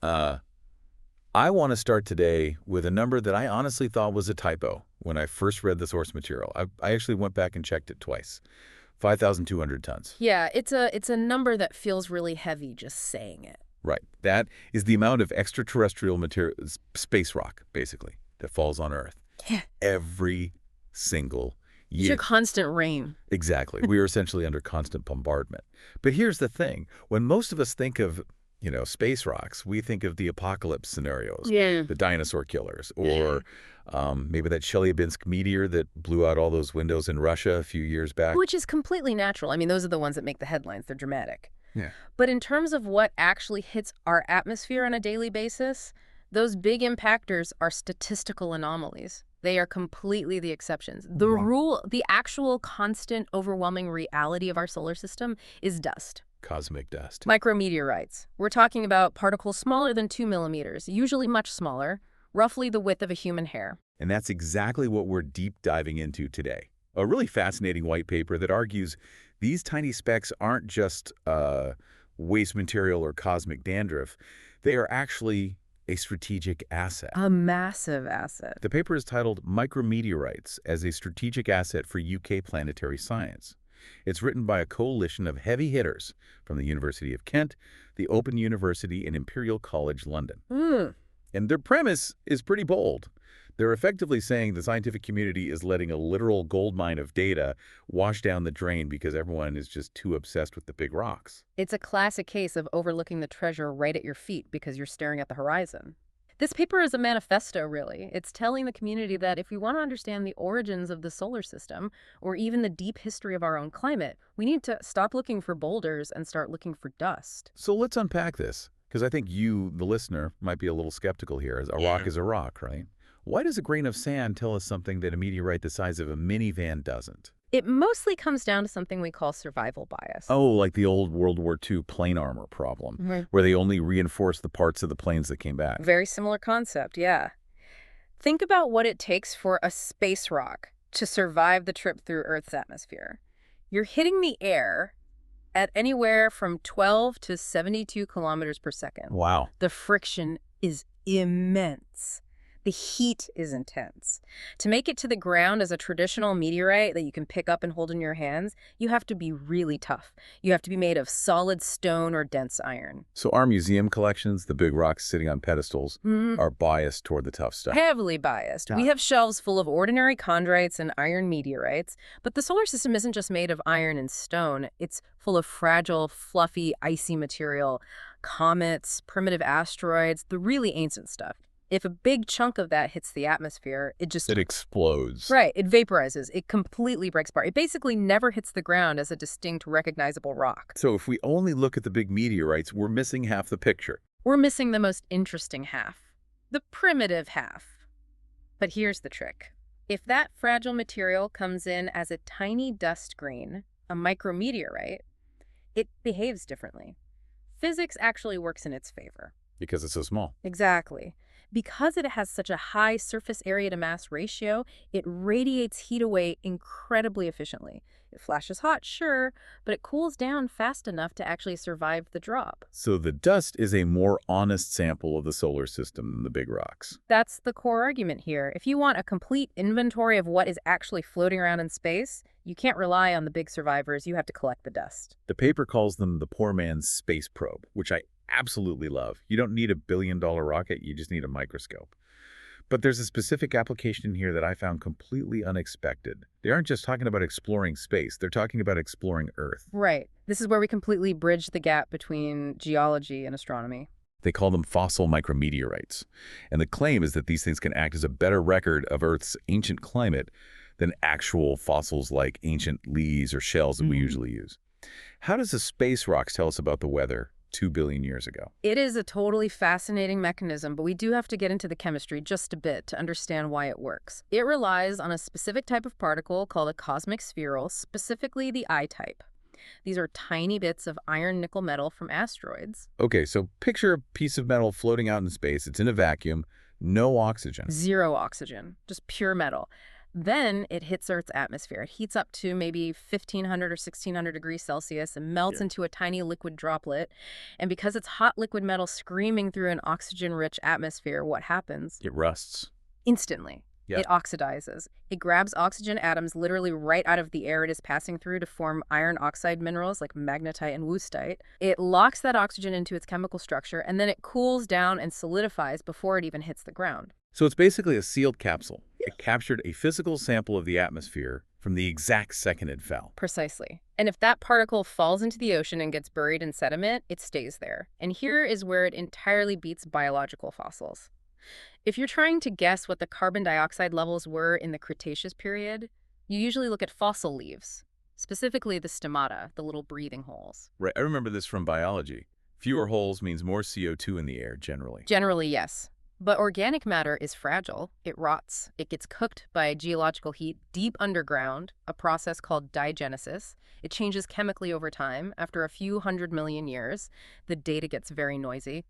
Uh, I want to start today with a number that I honestly thought was a typo when I first read the source material. I actually went back and checked it twice. 5,200 tons. Yeah, it's a number that feels really heavy just saying it. Right. That is the amount of extraterrestrial material, space rock, basically, that falls on Earth. Yeah. Every single It's year. a constant rain. Exactly. We are essentially under constant bombardment. But here's the thing. When most of us think of, space rocks, we think of the apocalypse scenarios, Yeah. the dinosaur killers, or maybe that Chelyabinsk meteor that blew out all those windows in Russia a few years back. Which is completely natural. I mean, those are the ones that make the headlines. They're dramatic. Yeah. But in terms of what actually hits our atmosphere on a daily basis, those big impactors are statistical anomalies. They are completely the exceptions. The actual constant, overwhelming reality of our solar system is dust. Cosmic dust. Micrometeorites. We're talking about particles smaller than 2 millimeters, usually much smaller, roughly the width of a human hair. And that's exactly what we're deep diving into today. A really fascinating white paper that argues these tiny specks aren't just waste material or cosmic dandruff. They are actually a strategic asset. A massive asset. The paper is titled Micrometeorites as a Strategic Asset for UK Planetary Science. It's written by a coalition of heavy hitters from the University of Kent, the Open University, and Imperial College London. And their premise is pretty bold. They're effectively saying the scientific community is letting a literal goldmine of data wash down the drain because everyone is just too obsessed with the big rocks. It's a classic case of overlooking the treasure right at your feet because you're staring at the horizon. This paper is a manifesto, really. It's telling the community that if we want to understand the origins of the solar system, or even the deep history of our own climate, we need to stop looking for boulders and start looking for dust. So let's unpack this, because I think you, the listener, might be a little skeptical here. As a rock is a rock, right? Why does a grain of sand tell us something that a meteorite the size of a minivan doesn't? It mostly comes down to something we call survival bias. Oh, like the old World War II plane armor problem, where they only reinforced the parts of the planes that came back. Very similar concept, yeah. Think about what it takes for a space rock to survive the trip through Earth's atmosphere. You're hitting the air at anywhere from 12 to 72 kilometers per second. Wow. The friction is immense. The heat is intense. To make it to the ground as a traditional meteorite that you can pick up and hold in your hands, you have to be really tough. You have to be made of solid stone or dense iron. So our museum collections, the big rocks sitting on pedestals, are biased toward the tough stuff. Heavily biased. We have shelves full of ordinary chondrites and iron meteorites, but the solar system isn't just made of iron and stone. It's full of fragile, fluffy, icy material, comets, primitive asteroids, the really ancient stuff. If a big chunk of that hits the atmosphere, it explodes. Right, it vaporizes. It completely breaks apart. It basically never hits the ground as a distinct, recognizable rock. So if we only look at the big meteorites, we're missing half the picture. We're missing the most interesting half, the primitive half. But here's the trick. If that fragile material comes in as a tiny dust grain, a micrometeorite, it behaves differently. Physics actually works in its favor. Because it's so small. Exactly. Because it has such a high surface area to mass ratio, it radiates heat away incredibly efficiently. It flashes hot, sure, but it cools down fast enough to actually survive the drop. So the dust is a more honest sample of the solar system than the big rocks. That's the core argument here. If you want a complete inventory of what is actually floating around in space, you can't rely on the big survivors. You have to collect the dust. The paper calls them the poor man's space probe, which I absolutely love. You don't need a billion-dollar rocket, you just need a microscope. But there's a specific application here that I found completely unexpected. They aren't just talking about exploring space, they're talking about exploring Earth. Right. This is where we completely bridge the gap between geology and astronomy. They call them fossil micrometeorites. And the claim is that these things can act as a better record of Earth's ancient climate than actual fossils like ancient leaves or shells that we usually use. How does the space rocks tell us about the weather 2 billion years ago? It is a totally fascinating mechanism, but we do have to get into the chemistry just a bit to understand why it works. It relies on a specific type of particle called a cosmic spheral, specifically the I-type. These are tiny bits of iron nickel metal from asteroids. Okay, so picture a piece of metal floating out in space. It's in a vacuum, no oxygen. Zero oxygen, just pure metal. Then it hits Earth's atmosphere. It heats up to maybe 1,500 or 1,600 degrees Celsius and melts Yeah. into a tiny liquid droplet. And because it's hot liquid metal screaming through an oxygen-rich atmosphere, what happens? It rusts. Instantly. Yeah. It oxidizes. It grabs oxygen atoms literally right out of the air it is passing through to form iron oxide minerals like magnetite and wustite. It locks that oxygen into its chemical structure, and then it cools down and solidifies before it even hits the ground. So it's basically a sealed capsule. It captured a physical sample of the atmosphere from the exact second it fell. Precisely. And if that particle falls into the ocean and gets buried in sediment, it stays there. And here is where it entirely beats biological fossils. If you're trying to guess what the carbon dioxide levels were in the Cretaceous period, you usually look at fossil leaves, specifically the stomata, the little breathing holes. Right, I remember this from biology. Fewer holes means more CO2 in the air, generally. Generally, yes. But organic matter is fragile. It rots. It gets cooked by geological heat deep underground, a process called digenesis. It changes chemically over time. After a few 100 million years, the data gets very noisy.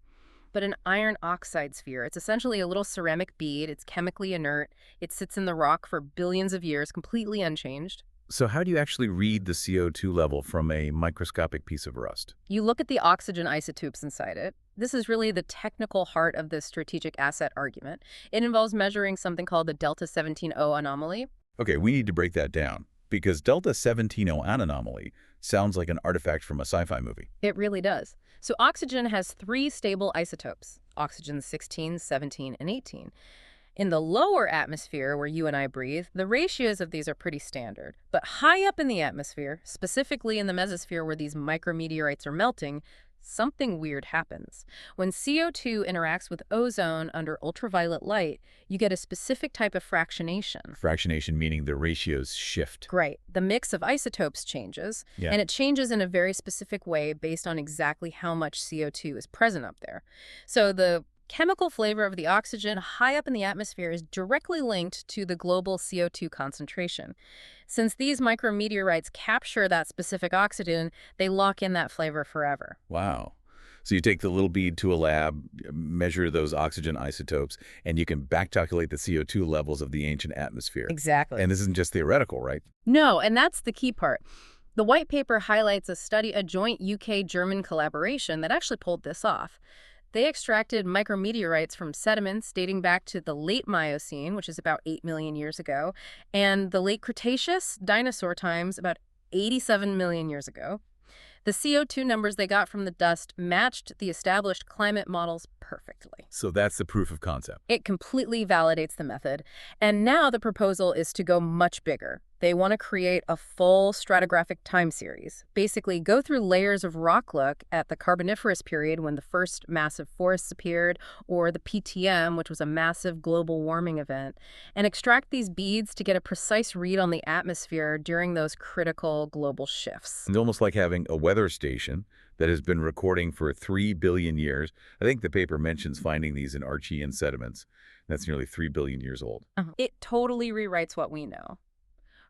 But an iron oxide sphere, it's essentially a little ceramic bead. It's chemically inert. It sits in the rock for billions of years, completely unchanged. So how do you actually read the CO2 level from a microscopic piece of rust? You look at the oxygen isotopes inside it. This is really the technical heart of the strategic asset argument. It involves measuring something called the delta 17O anomaly. Okay, we need to break that down, because Delta 17O anomaly sounds like an artifact from a sci-fi movie. It really does. So oxygen has three stable isotopes, oxygen 16, 17, and 18. In the lower atmosphere, where you and I breathe, the ratios of these are pretty standard. But high up in the atmosphere, specifically in the mesosphere where these micrometeorites are melting, something weird happens. When CO2 interacts with ozone under ultraviolet light, you get a specific type of fractionation. Fractionation meaning the ratios shift. Great. The mix of isotopes changes, Yeah. and it changes in a very specific way based on exactly how much CO2 is present up there. So the chemical flavor of the oxygen high up in the atmosphere is directly linked to the global CO2 concentration. Since these micrometeorites capture that specific oxygen, they lock in that flavor forever. Wow. So you take the little bead to a lab, measure those oxygen isotopes, and you can back calculate the CO2 levels of the ancient atmosphere. Exactly. And this isn't just theoretical, right? No, and that's the key part. The white paper highlights a joint UK-German collaboration that actually pulled this off. They extracted micrometeorites from sediments dating back to the late Miocene, which is about 8 million years ago, and the late Cretaceous, dinosaur times, about 87 million years ago. The CO2 numbers they got from the dust matched the established climate models perfectly. So that's the proof of concept. It completely validates the method. And now the proposal is to go much bigger. They want to create a full stratigraphic time series, basically go through layers of rock look at the Carboniferous period when the first massive forests appeared, or the PTM, which was a massive global warming event, and extract these beads to get a precise read on the atmosphere during those critical global shifts. It's almost like having a weather station that has been recording for 3 billion years. I think the paper mentions finding these in Archean sediments. That's nearly 3 billion years old. It totally rewrites what we know.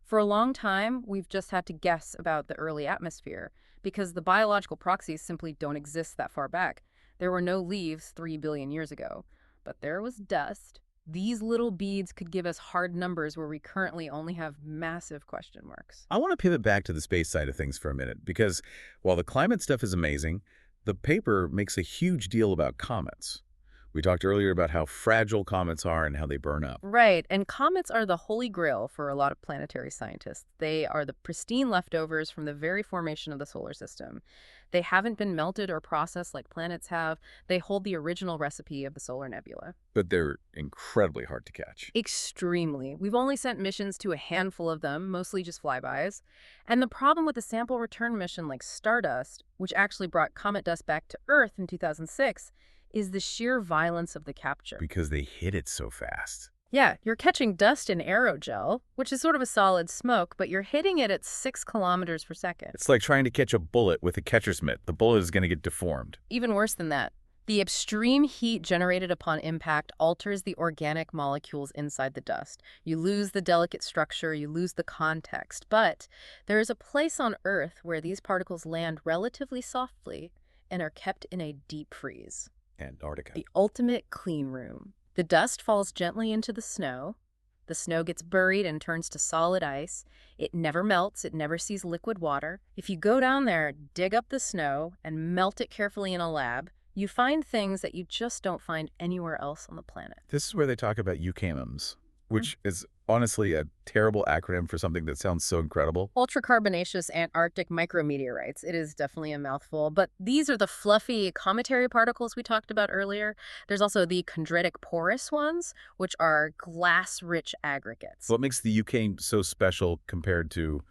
For a long time, we've just had to guess about the early atmosphere because the biological proxies simply don't exist that far back. There were no leaves 3 billion years ago, but there was dust. These little beads could give us hard numbers where we currently only have massive question marks. I want to pivot back to the space side of things for a minute, because while the climate stuff is amazing, the paper makes a huge deal about comets. We talked earlier about how fragile comets are and how they burn up. Right, and comets are the holy grail for a lot of planetary scientists. They are the pristine leftovers from the very formation of the solar system. They haven't been melted or processed like planets have. They hold the original recipe of the solar nebula. But they're incredibly hard to catch. Extremely. We've only sent missions to a handful of them, mostly just flybys. And the problem with a sample return mission like Stardust, which actually brought comet dust back to Earth in 2006, is the sheer violence of the capture. Because they hit it so fast. Yeah, you're catching dust in aerogel, which is sort of a solid smoke, but you're hitting it at 6 kilometers per second. It's like trying to catch a bullet with a catcher's mitt. The bullet is going to get deformed. Even worse than that. The extreme heat generated upon impact alters the organic molecules inside the dust. You lose the delicate structure, you lose the context. But there is a place on Earth where these particles land relatively softly and are kept in a deep freeze. Antarctica. The ultimate clean room. The dust falls gently into the snow. The snow gets buried and turns to solid ice. It never melts. It never sees liquid water. If you go down there, dig up the snow, and melt it carefully in a lab, you find things that you just don't find anywhere else on the planet. This is where they talk about UKMs, which is honestly a terrible acronym for something that sounds so incredible. Ultracarbonaceous Antarctic micrometeorites. It is definitely a mouthful, but these are the fluffy cometary particles we talked about earlier. There's also the chondritic porous ones, which are glass-rich aggregates. What makes the UK so special compared to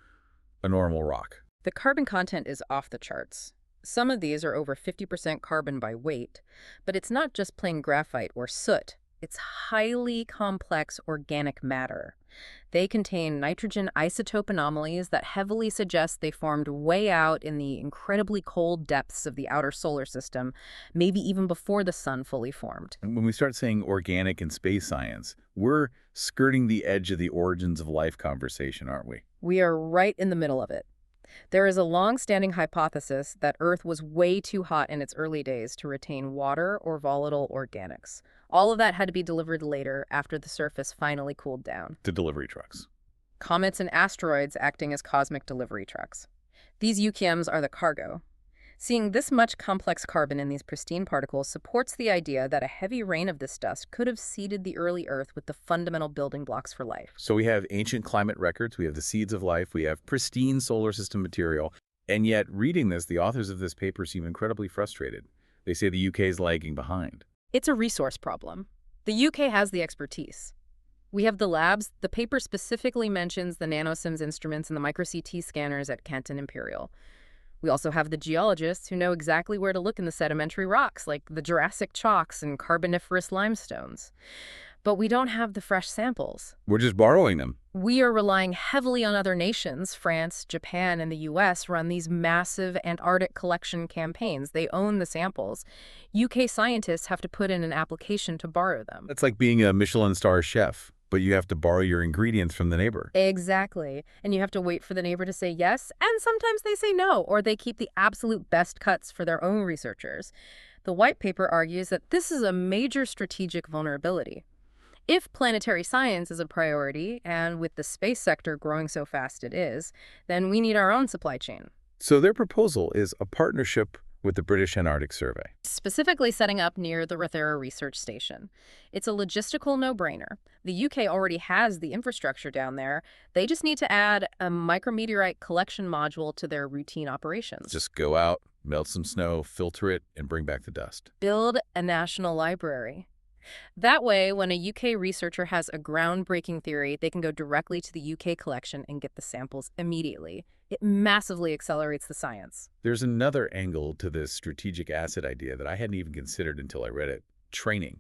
a normal rock? The carbon content is off the charts. Some of these are over 50% carbon by weight, but it's not just plain graphite or soot. It's highly complex organic matter. They contain nitrogen isotope anomalies that heavily suggest they formed way out in the incredibly cold depths of the outer solar system, maybe even before the sun fully formed. And when we start saying organic in space science, we're skirting the edge of the origins of life conversation, aren't we? We are right in the middle of it. There is a long-standing hypothesis that Earth was way too hot in its early days to retain water or volatile organics. All of that had to be delivered later after the surface finally cooled down. To delivery trucks. Comets and asteroids acting as cosmic delivery trucks. These UKMs are the cargo. Seeing this much complex carbon in these pristine particles supports the idea that a heavy rain of this dust could have seeded the early Earth with the fundamental building blocks for life. So we have ancient climate records, we have the seeds of life, we have pristine solar system material, and yet reading this, the authors of this paper seem incredibly frustrated. They say the UK is lagging behind. It's a resource problem. The UK has the expertise. We have the labs. The paper specifically mentions the NanoSIMS instruments and the micro-CT scanners at Kent and Imperial. We also have the geologists who know exactly where to look in the sedimentary rocks, like the Jurassic chalks and Carboniferous limestones. But we don't have the fresh samples. We're just borrowing them. We are relying heavily on other nations. France, Japan, and the US run these massive Antarctic collection campaigns. They own the samples. UK scientists have to put in an application to borrow them. That's like being a Michelin star chef, but you have to borrow your ingredients from the neighbor. Exactly. And you have to wait for the neighbor to say yes, and sometimes they say no, or they keep the absolute best cuts for their own researchers. The white paper argues that this is a major strategic vulnerability. If planetary science is a priority, and with the space sector growing so fast it is, then we need our own supply chain. So their proposal is a partnership with the British Antarctic Survey. Specifically setting up near the Rothera Research Station. It's a logistical no-brainer. The UK already has the infrastructure down there. They just need to add a micrometeorite collection module to their routine operations. Just go out, melt some snow, filter it, and bring back the dust. Build a national library. That way, when a UK researcher has a groundbreaking theory, they can go directly to the UK collection and get the samples immediately. It massively accelerates the science. There's another angle to this strategic asset idea that I hadn't even considered until I read it: training.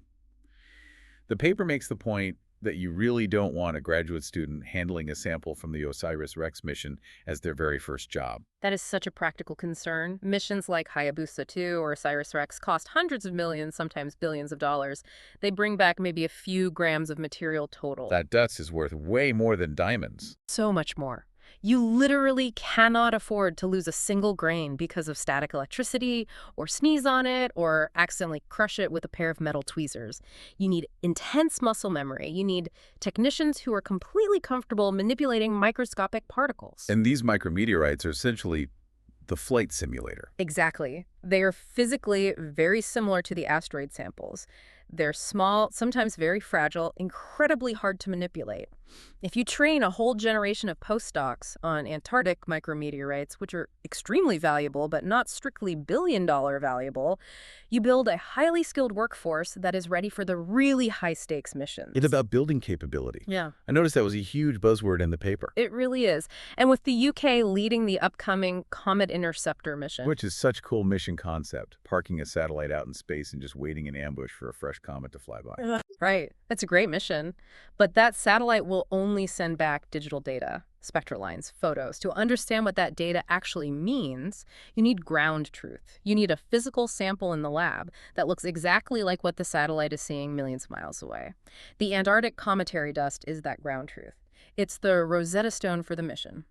The paper makes the point that you really don't want a graduate student handling a sample from the OSIRIS-REx mission as their very first job. That is such a practical concern. Missions like Hayabusa 2 or OSIRIS-REx cost hundreds of millions, sometimes billions of dollars. They bring back maybe a few grams of material total. That dust is worth way more than diamonds. So much more. You literally cannot afford to lose a single grain because of static electricity, or sneeze on it, or accidentally crush it with a pair of metal tweezers. You need intense muscle memory. You need technicians who are completely comfortable manipulating microscopic particles. And these micrometeorites are essentially the flight simulator. Exactly. They are physically very similar to the asteroid samples. They're small, sometimes very fragile, incredibly hard to manipulate. If you train a whole generation of postdocs on Antarctic micrometeorites, which are extremely valuable but not strictly billion-dollar valuable, you build a highly skilled workforce that is ready for the really high-stakes missions. It's about building capability. Yeah. I noticed that was a huge buzzword in the paper. It really is. And with the UK leading the upcoming Comet Interceptor mission. Which is such cool mission concept, parking a satellite out in space and just waiting in ambush for a fresh comet to fly by. Right. That's a great mission. But that satellite will only send back digital data, spectral lines, photos. To understand what that data actually means, you need ground truth. You need a physical sample in the lab that looks exactly like what the satellite is seeing millions of miles away. The Antarctic cometary dust is that ground truth. It's the Rosetta Stone for the mission.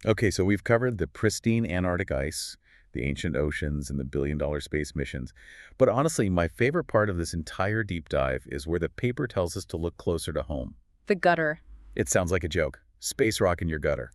Okay, so we've covered the pristine Antarctic ice, the ancient oceans, and the billion-dollar space missions. But honestly, my favorite part of this entire deep dive is where the paper tells us to look closer to home. The gutter. It sounds like a joke. Space rock in your gutter.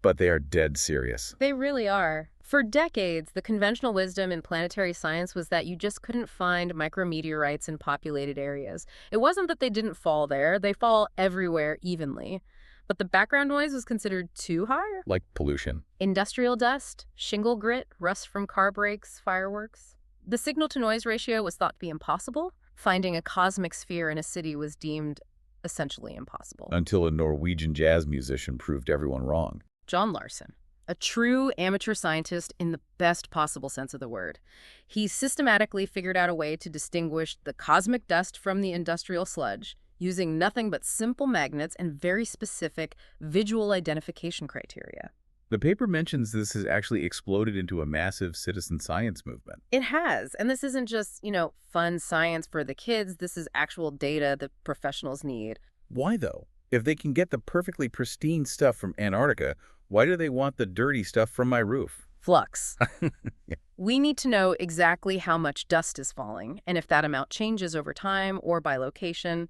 But they are dead serious. They really are. For decades, the conventional wisdom in planetary science was that you just couldn't find micrometeorites in populated areas. It wasn't that they didn't fall there, they fall everywhere evenly. But the background noise was considered too high. Like pollution. Industrial dust, shingle grit, rust from car brakes, fireworks. The signal-to-noise ratio was thought to be impossible. Finding a cosmic sphere in a city was deemed essentially impossible. Until a Norwegian jazz musician proved everyone wrong. John Larson, a true amateur scientist in the best possible sense of the word. He systematically figured out a way to distinguish the cosmic dust from the industrial sludge, using nothing but simple magnets and very specific visual identification criteria. The paper mentions this has actually exploded into a massive citizen science movement. It has, and this isn't just, fun science for the kids. This is actual data that professionals need. Why, though? If they can get the perfectly pristine stuff from Antarctica, why do they want the dirty stuff from my roof? Flux. Yeah. We need to know exactly how much dust is falling, and if that amount changes over time or by location.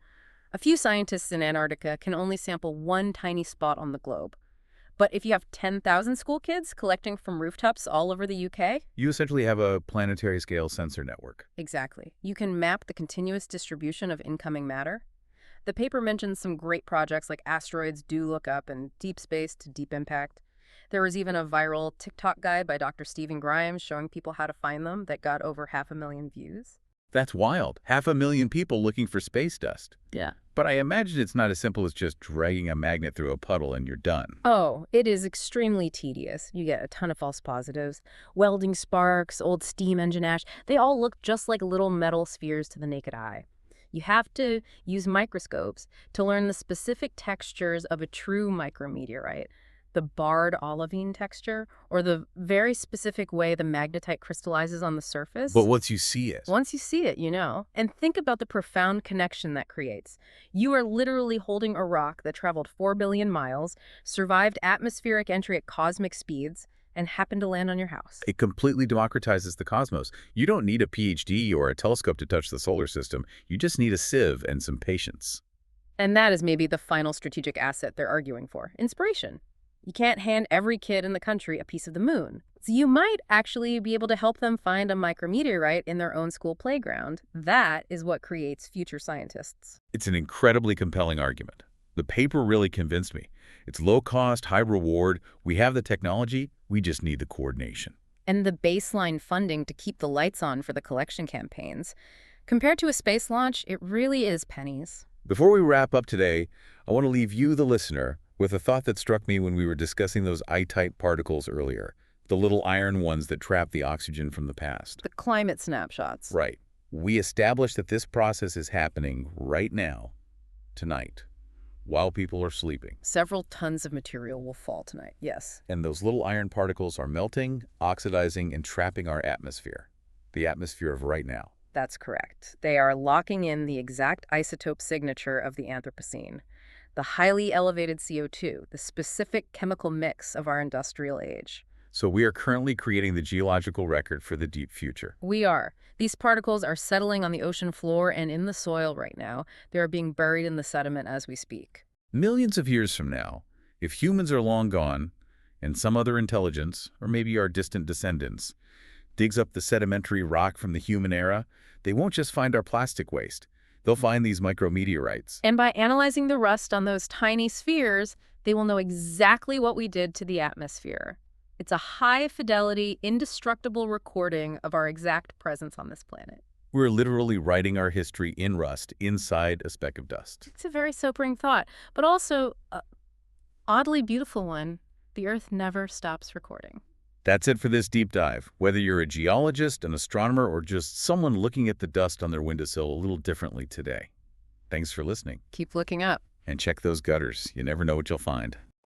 A few scientists in Antarctica can only sample one tiny spot on the globe. But if you have 10,000 school kids collecting from rooftops all over the UK... You essentially have a planetary scale sensor network. Exactly. You can map the continuous distribution of incoming matter. The paper mentions some great projects like Asteroids Do Look Up and Deep Space to Deep Impact. There was even a viral TikTok guide by Dr. Stephen Grimes showing people how to find them that got over 500,000 views. That's wild. 500,000 people looking for space dust. Yeah. But I imagine it's not as simple as just dragging a magnet through a puddle and you're done. Oh, it is extremely tedious. You get a ton of false positives. Welding sparks, old steam engine ash, they all look just like little metal spheres to the naked eye. You have to use microscopes to learn the specific textures of a true micrometeorite, the barred olivine texture, or the very specific way the magnetite crystallizes on the surface. But once you see it... Once you see it, And think about the profound connection that creates. You are literally holding a rock that traveled 4 billion miles, survived atmospheric entry at cosmic speeds, and happened to land on your house. It completely democratizes the cosmos. You don't need a PhD or a telescope to touch the solar system. You just need a sieve and some patience. And that is maybe the final strategic asset they're arguing for: inspiration. You can't hand every kid in the country a piece of the moon. So you might actually be able to help them find a micrometeorite in their own school playground. That is what creates future scientists. It's an incredibly compelling argument. The paper really convinced me. It's low cost, high reward. We have the technology. We just need the coordination. And the baseline funding to keep the lights on for the collection campaigns. Compared to a space launch, it really is pennies. Before we wrap up today, I want to leave you, the listener, with a thought that struck me when we were discussing those I-type particles earlier, the little iron ones that trap the oxygen from the past. The climate snapshots. Right. We established that this process is happening right now, tonight, while people are sleeping. Several tons of material will fall tonight, yes. And those little iron particles are melting, oxidizing, and trapping our atmosphere, the atmosphere of right now. That's correct. They are locking in the exact isotope signature of the Anthropocene, the highly elevated CO2, the specific chemical mix of our industrial age. So we are currently creating the geological record for the deep future. We are. These particles are settling on the ocean floor and in the soil right now. They are being buried in the sediment as we speak. Millions of years from now, if humans are long gone, and some other intelligence, or maybe our distant descendants, digs up the sedimentary rock from the human era, they won't just find our plastic waste. They'll find these micrometeorites. And by analyzing the rust on those tiny spheres, they will know exactly what we did to the atmosphere. It's a high-fidelity, indestructible recording of our exact presence on this planet. We're literally writing our history in rust inside a speck of dust. It's a very sobering thought, but also an oddly beautiful one. The Earth never stops recording. That's it for this deep dive. Whether you're a geologist, an astronomer, or just someone looking at the dust on their windowsill a little differently today. Thanks for listening. Keep looking up. And check those gutters. You never know what you'll find.